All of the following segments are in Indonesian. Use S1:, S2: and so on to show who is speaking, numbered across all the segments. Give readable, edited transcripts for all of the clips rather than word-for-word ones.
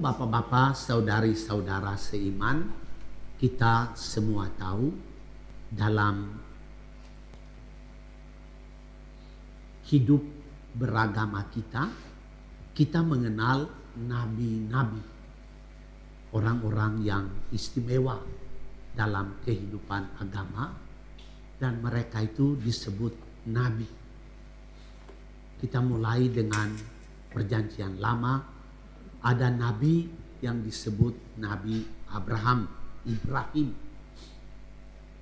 S1: bapak-bapak, saudari-saudara seiman, kita semua tahu dalam hidup beragama kita mengenal nabi-nabi, orang-orang yang istimewa dalam kehidupan agama, dan mereka itu disebut nabi. Kita mulai dengan Perjanjian Lama. Ada nabi yang disebut Nabi Ibrahim.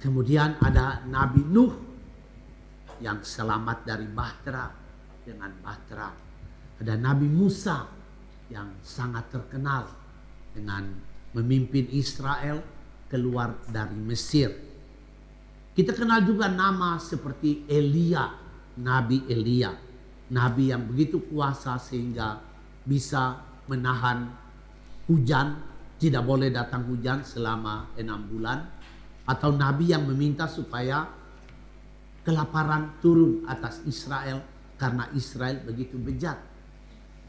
S1: Kemudian ada Nabi Nuh yang selamat dari bahtera dengan bahtera. Ada Nabi Musa yang sangat terkenal dengan memimpin Israel keluar dari Mesir. Kita kenal juga nama seperti Elia, Nabi Elia. Nabi yang begitu kuasa sehingga bisa menahan hujan, tidak boleh datang hujan selama 6 bulan. Atau nabi yang meminta supaya kelaparan turun atas Israel karena Israel begitu bejat.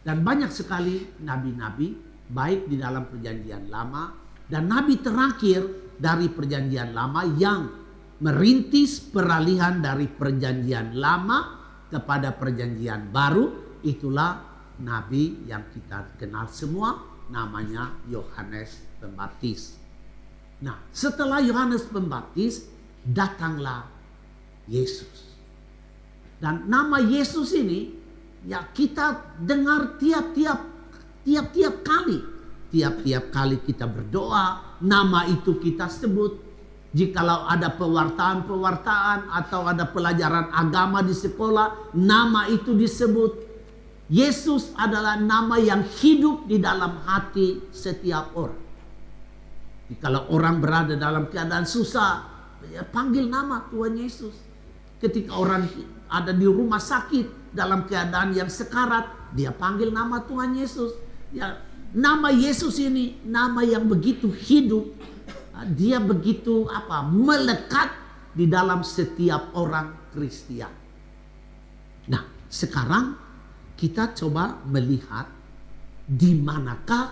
S1: Dan banyak sekali nabi-nabi baik di dalam Perjanjian Lama, dan nabi terakhir dari Perjanjian Lama yang merintis peralihan dari Perjanjian Lama kepada Perjanjian Baru, itulah nabi yang kita kenal semua, namanya Yohanes Pembaptis. Nah, setelah Yohanes Pembaptis datanglah Yesus. Dan nama Yesus ini ya kita dengar tiap-tiap kali. Tiap-tiap kali kita berdoa, nama itu kita sebut. Jikalau ada pewartaan atau ada pelajaran agama di sekolah, nama itu disebut. Yesus adalah nama yang hidup di dalam hati setiap orang. Kalau orang berada dalam keadaan susah, ya panggil nama Tuhan Yesus. Ketika orang ada di rumah sakit dalam keadaan yang sekarat, dia panggil nama Tuhan Yesus. Ya, nama Yesus ini nama yang begitu hidup. Dia begitu melekat di dalam setiap orang Kristen. Nah, sekarang kita coba melihat di manakah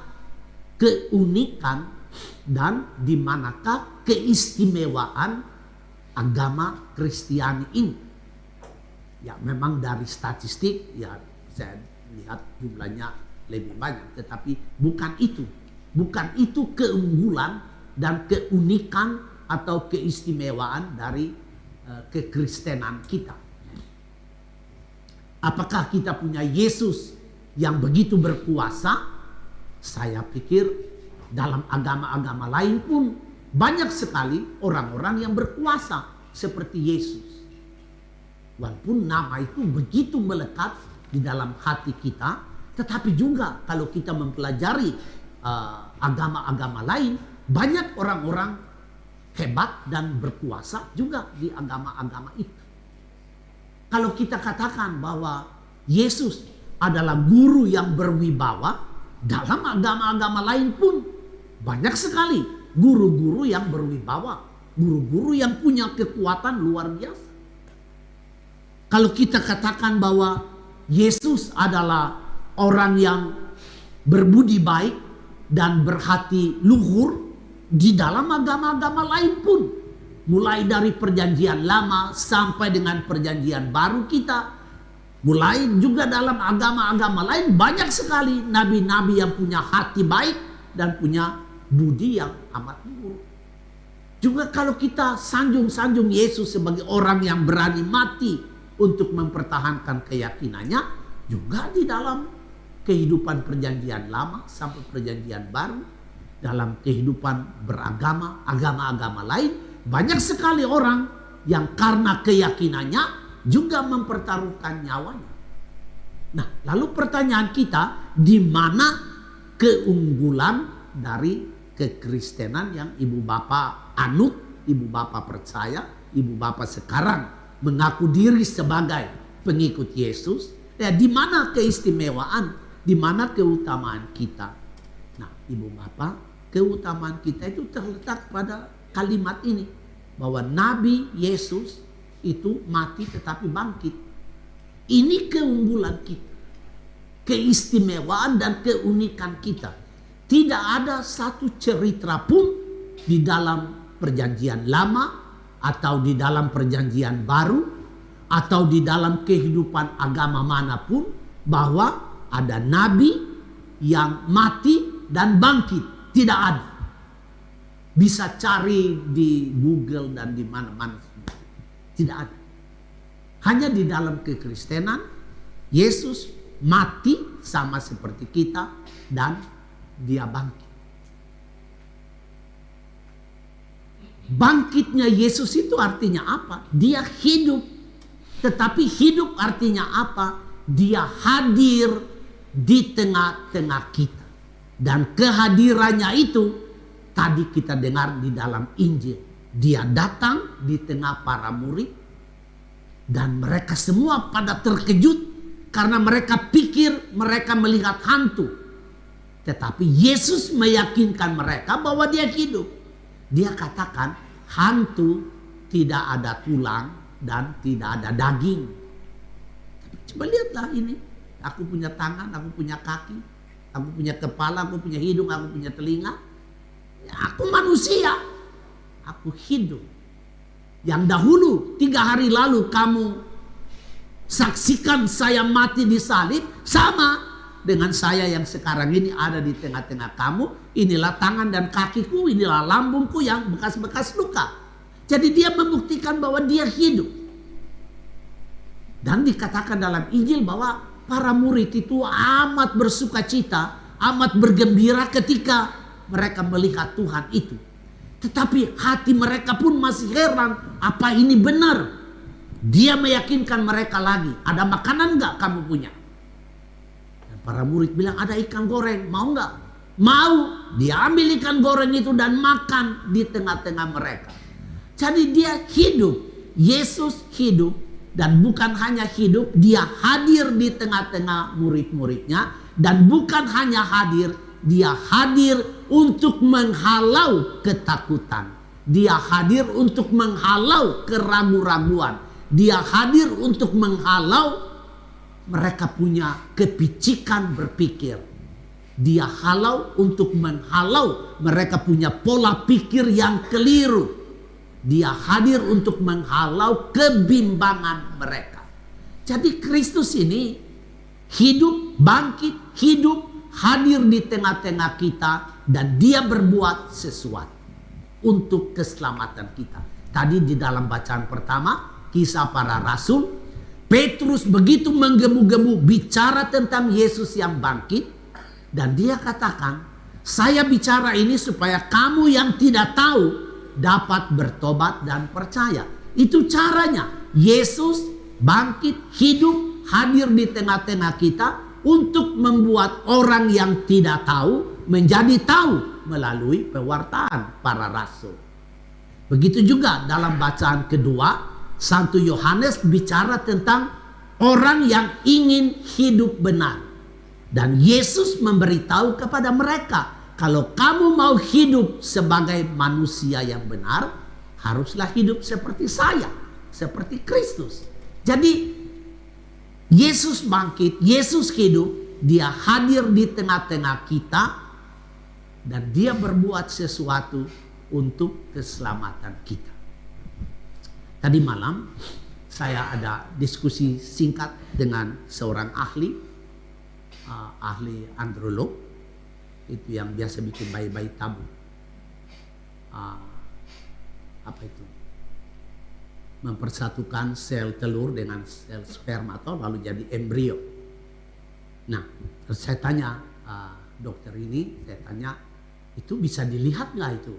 S1: keunikan dan di manakah keistimewaan agama Kristiani ini. Ya, memang dari statistik ya saya lihat jumlahnya lebih banyak, tetapi bukan itu. Bukan itu keunggulan dan keunikan atau keistimewaan dari kekristenan kita. Apakah kita punya Yesus yang begitu berkuasa? Saya pikir dalam agama-agama lain pun banyak sekali orang-orang yang berkuasa seperti Yesus. Walaupun nama itu begitu melekat di dalam hati kita, tetapi juga kalau kita mempelajari agama-agama lain, banyak orang-orang hebat dan berkuasa juga di agama-agama itu. Kalau kita katakan bahwa Yesus adalah guru yang berwibawa, dalam agama-agama lain pun banyak sekali guru-guru yang berwibawa, guru-guru yang punya kekuatan luar biasa. Kalau kita katakan bahwa Yesus adalah orang yang berbudi baik dan berhati luhur, di dalam agama-agama lain pun, mulai dari Perjanjian Lama sampai dengan Perjanjian Baru kita, mulai juga dalam agama-agama lain banyak sekali nabi-nabi yang punya hati baik dan punya budi yang amat luhur. Juga kalau kita sanjung-sanjung Yesus sebagai orang yang berani mati untuk mempertahankan keyakinannya, juga di dalam kehidupan Perjanjian Lama sampai Perjanjian Baru, dalam kehidupan beragama, agama-agama lain, banyak sekali orang yang karena keyakinannya juga mempertaruhkan nyawanya. Nah, lalu pertanyaan kita, di mana keunggulan dari kekristenan yang ibu bapak anut, ibu bapak percaya, ibu bapak sekarang mengaku diri sebagai pengikut Yesus? Ya, di mana keistimewaan, di mana keutamaan kita? Nah, ibu bapak, keutamaan kita itu terletak pada kalimat ini, bahwa Nabi Yesus itu mati tetapi bangkit. Ini keunggulan kita, keistimewaan dan keunikan kita. Tidak ada satu cerita pun di dalam perjanjian lama atau di dalam perjanjian baru atau di dalam kehidupan agama manapun bahwa ada nabi yang mati dan bangkit. Tidak ada. Bisa cari di Google dan di mana-mana. Tidak ada. Hanya di dalam kekristenan Yesus mati sama seperti kita dan dia bangkit. Bangkitnya Yesus itu artinya apa? Dia hidup. Tetapi hidup artinya apa? Dia hadir di tengah-tengah kita. Dan kehadirannya itu tadi kita dengar di dalam Injil. Dia datang di tengah para murid. Dan mereka semua pada terkejut. Karena mereka pikir mereka melihat hantu. Tetapi Yesus meyakinkan mereka bahwa dia hidup. Dia katakan hantu tidak ada tulang dan tidak ada daging. Tapi coba lihatlah ini. Aku punya tangan, aku punya kaki, aku punya kepala, aku punya hidung, aku punya telinga. Ya, aku manusia. Aku hidup. Yang dahulu 3 hari lalu kamu saksikan saya mati di salib, sama dengan saya yang sekarang ini ada di tengah-tengah kamu. Inilah tangan dan kakiku, inilah lambungku yang bekas-bekas luka. Jadi dia membuktikan bahwa dia hidup. Dan dikatakan dalam Injil bahwa para murid itu amat bersuka cita, amat bergembira ketika mereka melihat Tuhan itu. Tetapi hati mereka pun masih heran, apa ini benar? Dia meyakinkan mereka lagi, ada makanan enggak kamu punya? Para murid bilang ada ikan goreng, mau nggak? Mau. Dia ambil ikan goreng itu dan makan di tengah-tengah mereka. Jadi dia hidup. Yesus hidup. Dan bukan hanya hidup, dia hadir di tengah-tengah murid-muridnya. Dan bukan hanya hadir, dia hadir untuk menghalau ketakutan. Dia hadir untuk menghalau keraguan-raguan. Dia hadir untuk menghalau mereka punya kepicikan berpikir. Dia halau untuk menghalau mereka punya pola pikir yang keliru. Dia hadir untuk menghalau kebimbangan mereka. Jadi Kristus ini hidup, bangkit, hidup, hadir di tengah-tengah kita. Dan dia berbuat sesuatu untuk keselamatan kita. Tadi di dalam bacaan pertama, Kisah Para Rasul, Petrus begitu menggebu-gebu bicara tentang Yesus yang bangkit. Dan dia katakan, saya bicara ini supaya kamu yang tidak tahu dapat bertobat dan percaya. Itu caranya. Yesus bangkit, hidup, hadir di tengah-tengah kita untuk membuat orang yang tidak tahu menjadi tahu melalui pewartaan para rasul. Begitu juga dalam bacaan kedua, Santo Yohanes bicara tentang orang yang ingin hidup benar. Dan Yesus memberitahu kepada mereka, kalau kamu mau hidup sebagai manusia yang benar, haruslah hidup seperti saya, seperti Kristus. Jadi Yesus bangkit, Yesus hidup, dia hadir di tengah-tengah kita dan dia berbuat sesuatu untuk keselamatan kita. Tadi malam saya ada diskusi singkat dengan seorang ahli androlog, itu yang biasa bikin bayi-bayi tabung. Apa itu? Mempersatukan sel telur dengan sel spermato lalu jadi embrio. Nah, saya tanya dokter ini, saya tanya, itu bisa dilihat nggak itu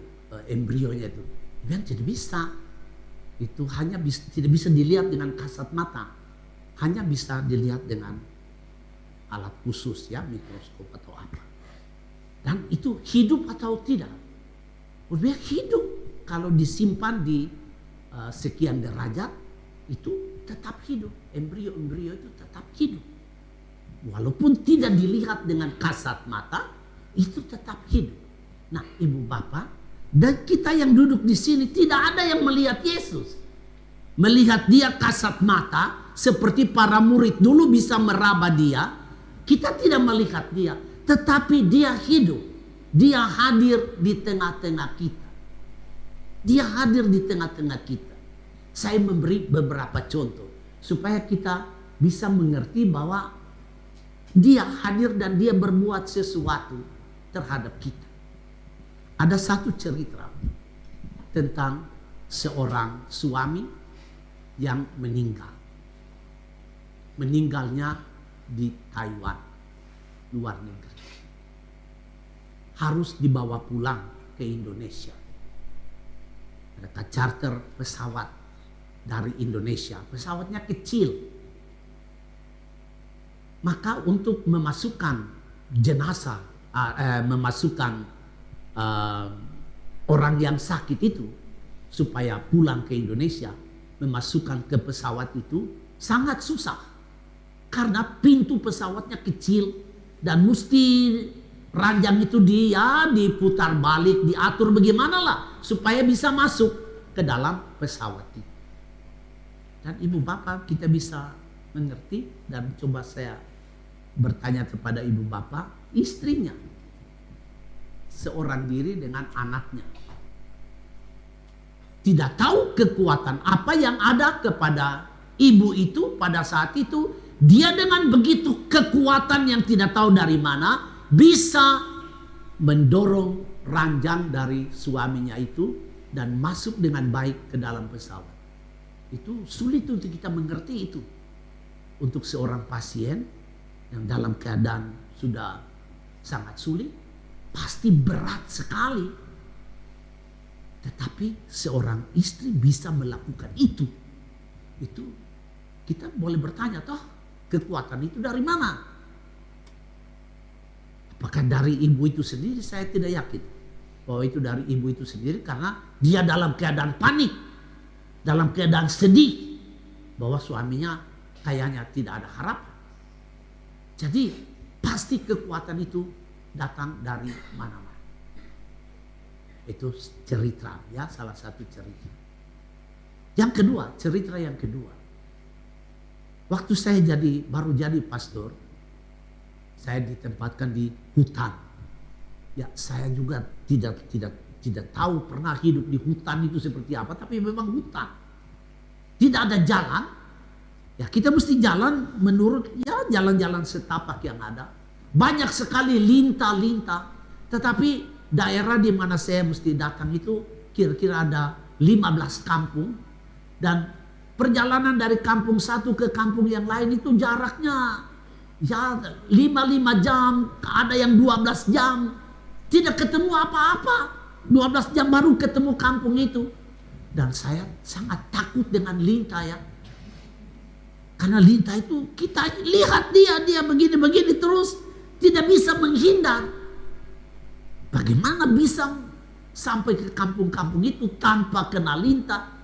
S1: embrionya itu? Dia tidak bisa. Itu hanya tidak bisa dilihat dengan kasat mata, hanya bisa dilihat dengan alat khusus ya, mikroskop atau apa. Dan itu hidup atau tidak? Dia hidup kalau disimpan di sekian derajat, itu tetap hidup. Embrio itu tetap hidup, walaupun tidak dilihat dengan kasat mata, itu tetap hidup. Nah, ibu bapak dan kita yang duduk di sini tidak ada yang melihat Yesus. Melihat dia kasat mata seperti para murid dulu bisa meraba dia. Kita tidak melihat dia, tetapi dia hidup. Dia hadir di tengah-tengah kita. Dia hadir di tengah-tengah kita. Saya memberi beberapa contoh supaya kita bisa mengerti bahwa dia hadir dan dia berbuat sesuatu terhadap kita. Ada satu cerita tentang seorang suami yang meninggal. Meninggalnya di Taiwan, luar negeri. Harus dibawa pulang ke Indonesia. Mereka charter pesawat dari Indonesia. Pesawatnya kecil. Maka untuk memasukkan jenazah, memasukkan orang yang sakit itu supaya pulang ke Indonesia, memasukkan ke pesawat itu sangat susah. Karena pintu pesawatnya kecil dan mesti ranjang itu diputar balik, diatur bagaimana lah supaya bisa masuk ke dalam pesawat itu. Dan ibu bapak kita bisa mengerti, dan coba saya bertanya kepada ibu bapak, istrinya seorang diri dengan anaknya. Tidak tahu kekuatan apa yang ada kepada ibu itu pada saat itu. Dia dengan begitu kekuatan yang tidak tahu dari mana bisa mendorong ranjang dari suaminya itu dan masuk dengan baik ke dalam pesawat. Itu sulit untuk kita mengerti itu. Untuk seorang pasien yang dalam keadaan sudah sangat sulit, pasti berat sekali. Tetapi seorang istri bisa melakukan itu. Itu kita boleh bertanya, toh kekuatan itu dari mana? Apakah dari ibu itu sendiri? Saya tidak yakin bahwa itu dari ibu itu sendiri, karena dia dalam keadaan panik, dalam keadaan sedih bahwa suaminya kayaknya tidak ada harapan. Jadi pasti kekuatan itu datang dari mana-mana. Itu cerita ya, salah satu cerita. Yang kedua, cerita yang kedua. Waktu saya baru jadi pastor, saya ditempatkan di hutan. Ya, saya juga tidak tahu pernah hidup di hutan itu seperti apa, tapi memang hutan. Tidak ada jalan. Ya, kita mesti jalan menurut jalan-jalan setapak yang ada. Banyak sekali lintah-lintah. Tetapi daerah di mana saya mesti datang itu kira-kira ada 15 kampung, dan perjalanan dari kampung satu ke kampung yang lain itu jaraknya 5 jam, ada yang 12 jam. Tidak ketemu apa-apa. 12 jam baru ketemu kampung itu. Dan saya sangat takut dengan lintah ya. Karena lintah itu kita lihat dia begini-begini terus tidak bisa menghindar. Bagaimana bisa sampai ke kampung-kampung itu tanpa kena lintah?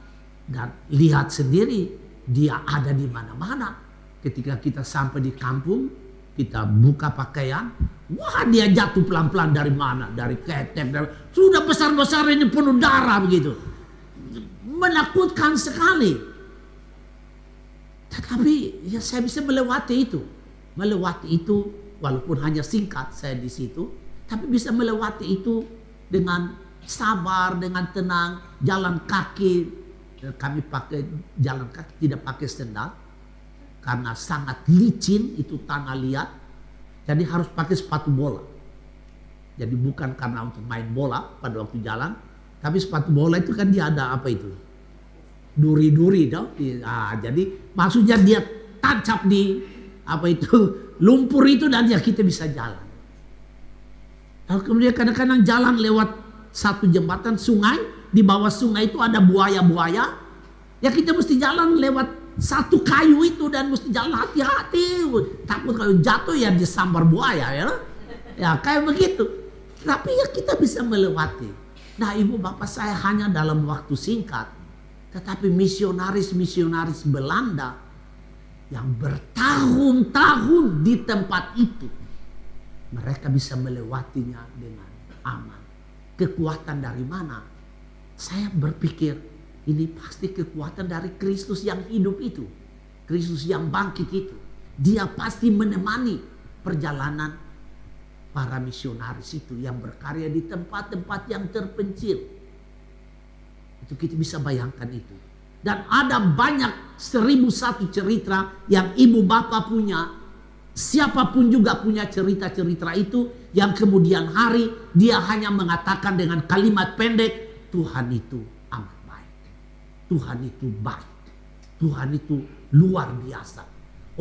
S1: Dan lihat sendiri dia ada di mana-mana. Ketika kita sampai di kampung, kita buka pakaian, wah dia jatuh pelan-pelan dari mana? Dari ketep, sudah besar-besar ini penuh darah begitu. Menakutkan sekali. Tetapi ya saya bisa melewati itu. Melewati itu walaupun hanya singkat saya di situ, tapi bisa melewati itu dengan sabar, dengan tenang, jalan kaki. Kami pakai jalan kaki, tidak pakai sendal karena sangat licin, itu tanah liat. Jadi harus pakai sepatu bola. Jadi bukan karena untuk main bola pada waktu jalan, tapi sepatu bola itu kan dia ada apa itu? Duri-duri dong. Jadi maksudnya dia tancap di apa itu lumpur itu, dan ya kita bisa jalan. Lalu kemudian kadang-kadang jalan lewat satu jembatan sungai. Di bawah sungai itu ada buaya-buaya. Ya kita mesti jalan lewat satu kayu itu dan mesti jalan hati-hati. Takut kalau jatuh ya disambar buaya ya. Ya kayak begitu. Tapi ya kita bisa melewati. Nah ibu bapak saya hanya dalam waktu singkat. Tetapi misionaris-misionaris Belanda yang bertahun-tahun di tempat itu, mereka bisa melewatinya dengan aman. Kekuatan dari mana? Saya berpikir ini pasti kekuatan dari Kristus yang hidup itu. Kristus yang bangkit itu. Dia pasti menemani perjalanan para misionaris itu yang berkarya di tempat-tempat yang terpencil. Itu kita bisa bayangkan itu. Dan ada banyak 1001 cerita yang ibu bapak punya. Siapapun juga punya cerita-cerita itu, yang kemudian hari dia hanya mengatakan dengan kalimat pendek, Tuhan itu amat baik. Tuhan itu baik. Tuhan itu luar biasa.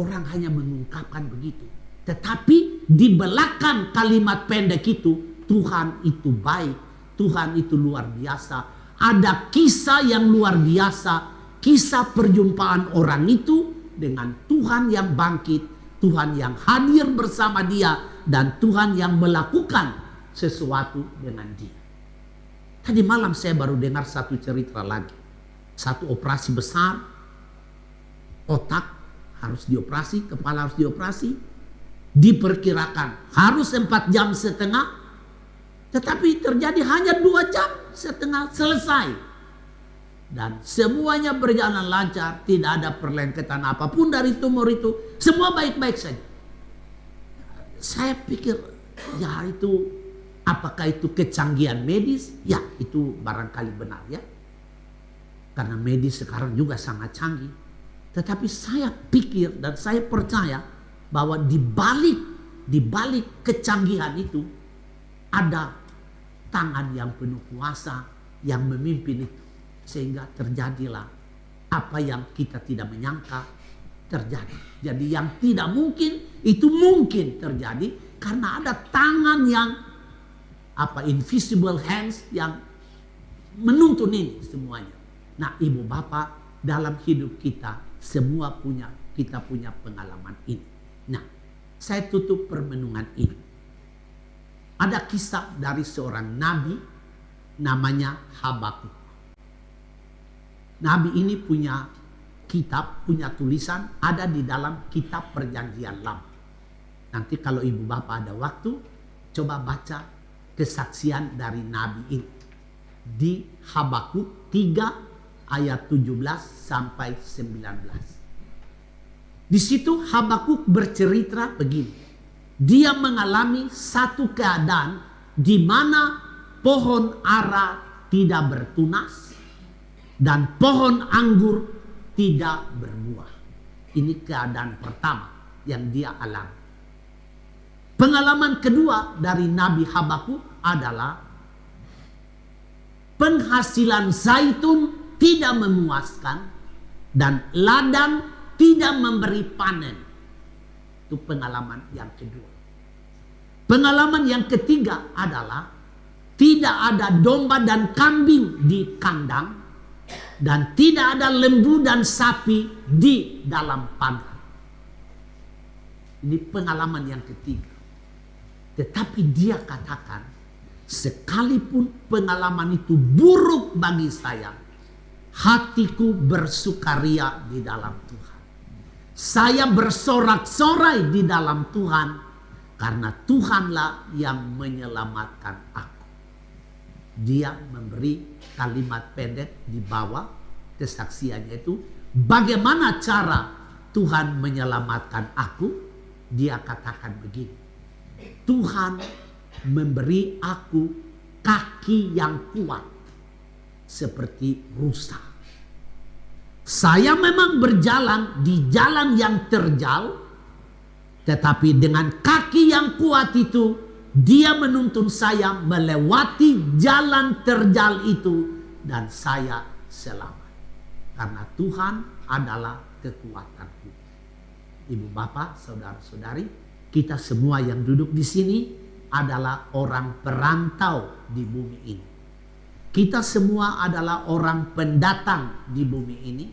S1: Orang hanya mengungkapkan begitu. Tetapi di belakang kalimat pendek itu, Tuhan itu baik. Tuhan itu luar biasa. Ada kisah yang luar biasa. Kisah perjumpaan orang itu dengan Tuhan yang bangkit. Tuhan yang hadir bersama dia. Dan Tuhan yang melakukan sesuatu dengan dia. Tadi malam saya baru dengar satu cerita lagi. Satu operasi besar. Otak harus dioperasi. Kepala harus dioperasi. Diperkirakan harus 4,5 jam. Tetapi terjadi hanya 2,5 jam selesai. Dan semuanya berjalan lancar. Tidak ada perlengketan apapun dari tumor itu. Semua baik-baik saja. Saya pikir ya itu, apakah itu kecanggihan medis? Ya itu barangkali benar ya. Karena medis sekarang juga sangat canggih. Tetapi saya pikir dan saya percaya bahwa di balik kecanggihan itu ada tangan yang penuh kuasa yang memimpin itu. Sehingga terjadilah apa yang kita tidak menyangka terjadi. Jadi yang tidak mungkin itu mungkin terjadi karena ada tangan yang invisible hands yang menuntun ini semuanya. Nah, ibu bapak, dalam hidup kita semua kita punya pengalaman ini. Nah, saya tutup permenungan ini. Ada kisah dari seorang nabi namanya Habakuk. Nabi ini punya kitab, punya tulisan, ada di dalam kitab Perjanjian Lama. Nanti kalau ibu bapak ada waktu, coba baca kesaksian dari nabi ini. Di Habakuk 3 ayat 17 sampai 19. Di situ Habakuk bercerita begini. Dia mengalami satu keadaan di mana pohon ara tidak bertunas dan pohon anggur tidak berbuah. Ini keadaan pertama yang dia alami. Pengalaman kedua dari Nabi Habakuk adalah penghasilan zaitun tidak memuaskan dan ladang tidak memberi panen. Itu pengalaman yang kedua. Pengalaman yang ketiga adalah tidak ada domba dan kambing di kandang dan tidak ada lembu dan sapi di dalam pagar. Ini pengalaman yang ketiga. Tetapi dia katakan, sekalipun pengalaman itu buruk bagi saya, hatiku bersukaria di dalam Tuhan. Saya bersorak-sorai di dalam Tuhan, karena Tuhanlah yang menyelamatkan aku. Dia memberi kalimat pendek di bawah kesaksiannya itu. Bagaimana cara Tuhan menyelamatkan aku? Dia katakan begini. Tuhan memberi aku kaki yang kuat seperti rusa. Saya memang berjalan di jalan yang terjal, tetapi dengan kaki yang kuat itu dia menuntun saya melewati jalan terjal itu dan saya selamat. Karena Tuhan adalah kekuatanku. Ibu bapak, saudara-saudari, kita semua yang duduk di sini adalah orang perantau di bumi ini. Kita semua adalah orang pendatang di bumi ini.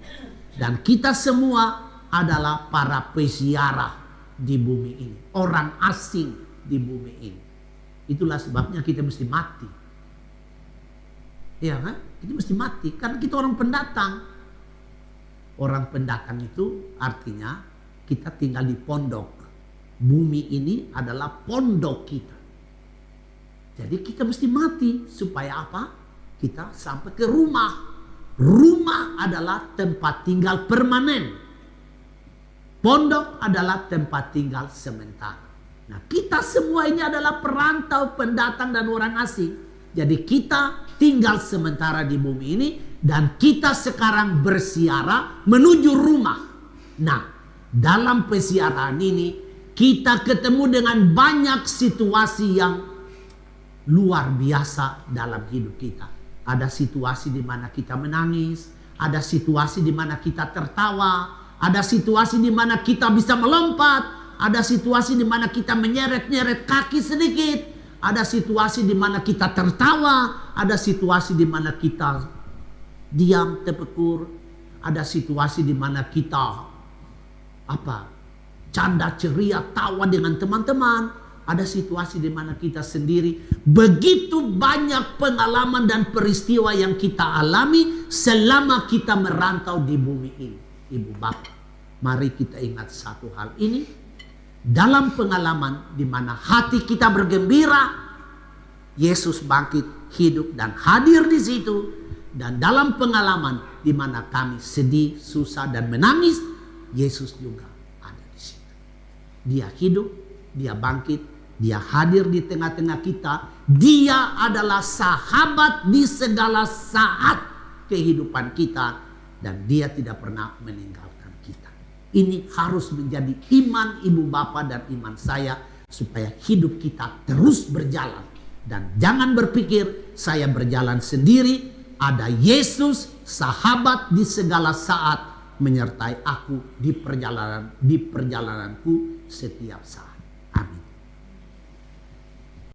S1: Dan kita semua adalah para peziarah di bumi ini. Orang asing di bumi ini. Itulah sebabnya kita mesti mati. Iya kan? Kita mesti mati karena kita orang pendatang. Orang pendatang itu artinya kita tinggal di pondok. Bumi ini adalah pondok kita. Jadi kita mesti mati supaya apa? Kita sampai ke rumah. Rumah adalah tempat tinggal permanen. Pondok adalah tempat tinggal sementara. Nah, kita semua ini adalah perantau, pendatang dan orang asing. Jadi kita tinggal sementara di bumi ini dan kita sekarang bersiara menuju rumah. Nah, dalam pesiaran ini kita ketemu dengan banyak situasi yang luar biasa dalam hidup kita. Ada situasi di mana kita menangis, ada situasi di mana kita tertawa, ada situasi di mana kita bisa melompat, ada situasi di mana kita menyeret-nyeret kaki sedikit, ada situasi di mana kita tertawa, ada situasi di mana kita diam terpekur, ada situasi di mana kita canda ceria, tawa dengan teman-teman. Ada situasi di mana kita sendiri. Begitu banyak pengalaman dan peristiwa yang kita alami selama kita merantau di bumi ini. Ibu bapak, mari kita ingat satu hal ini. Dalam pengalaman di mana hati kita bergembira, Yesus bangkit, hidup dan hadir di situ. Dan dalam pengalaman di mana kami sedih, susah dan menangis, Yesus juga ada di situ. Dia hidup, dia bangkit, dia hadir di tengah-tengah kita. Dia adalah sahabat di segala saat kehidupan kita. Dan dia tidak pernah meninggalkan kita. Ini harus menjadi iman ibu bapak dan iman saya. Supaya hidup kita terus berjalan. Dan jangan berpikir saya berjalan sendiri. Ada Yesus, sahabat di segala saat. Menyertai aku di perjalananku setiap saat.